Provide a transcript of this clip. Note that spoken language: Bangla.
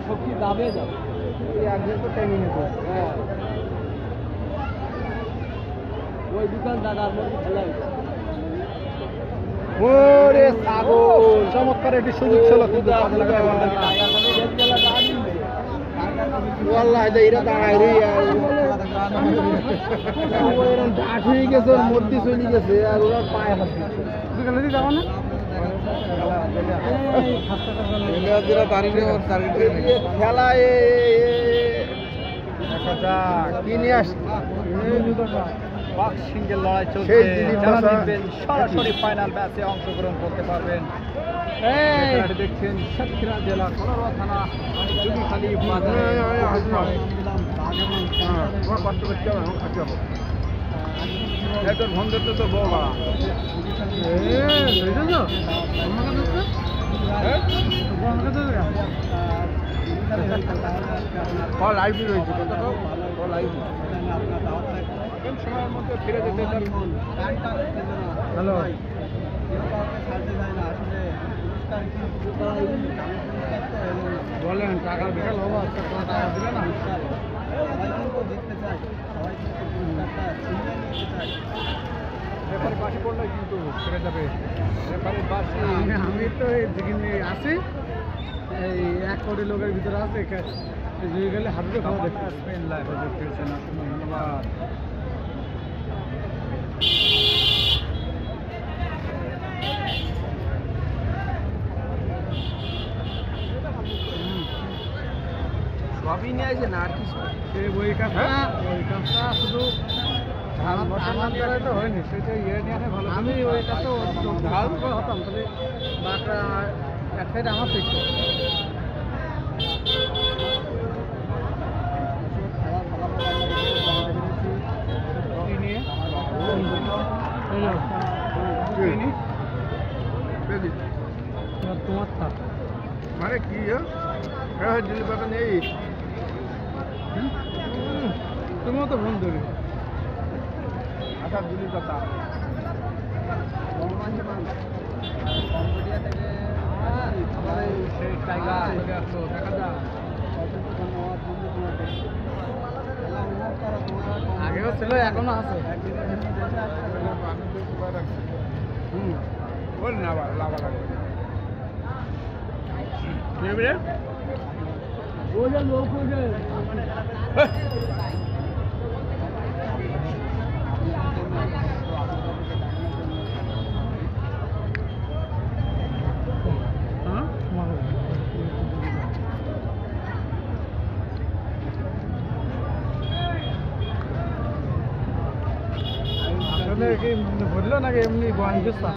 শক্তি দামে যাবে তো টেনে নিতে। হ্যাঁ ওই দোকান দাদার মধ্যে খেলা ওরে ছাগল চমৎকার একটি সুযোগ ছিল কিন্তু এরা দাঁড়ায় রে ডাট হয়ে গেছে ওর মধ্যে চলে গেছে আর ওরা পায়ে হাত দিচ্ছে যাবো না খেলায় কিনে বক্সিংয়ের লড়াই চলছে সরাসরি ফাইনাল ম্যাচে অংশগ্রহণ করতে পারবেন। দেখছেন সাতক্ষীরা জেলা কলারোয়া থানা জুগিখালী একজন ভঙ্গের তো বউ বাড়া লাইভ রয়েছে লাইভ সময়ের মধ্যে ফিরে যেতে হ্যালো বলেন টাকার বিশাল অভাব টাকা দিলে না রেফারি পাশে পড়লে কিন্তু ফিরে যাবে রেফারির পাশে আমি তো যেখানে আছি এই 1 কোটি লোকের ভিতরে আছে গেলে হাবিবে খাওয়া দেখতে স্পেন লাইভে দেখতেছেন ধন্যবাদ। সবই নিয়ে আসে না আর কিছু ওই কাজটা শুধু আমার দ্বারা তো হয়নি সেটা ইয়ে নিয়ে আসে ভালো। আমি ওই কাজটা ঢাল হতাম তাহলে বাটা এক সাইড আমার থেকে তোমার থাক মানে কি দিল্লি পাতা নেই তুমিও তো ফোন ধরি আচ্ছা দিল্লি পাতা আগেও ছিল এখনো আছে বল না লাভা লাগবে বললো নাকি এমনি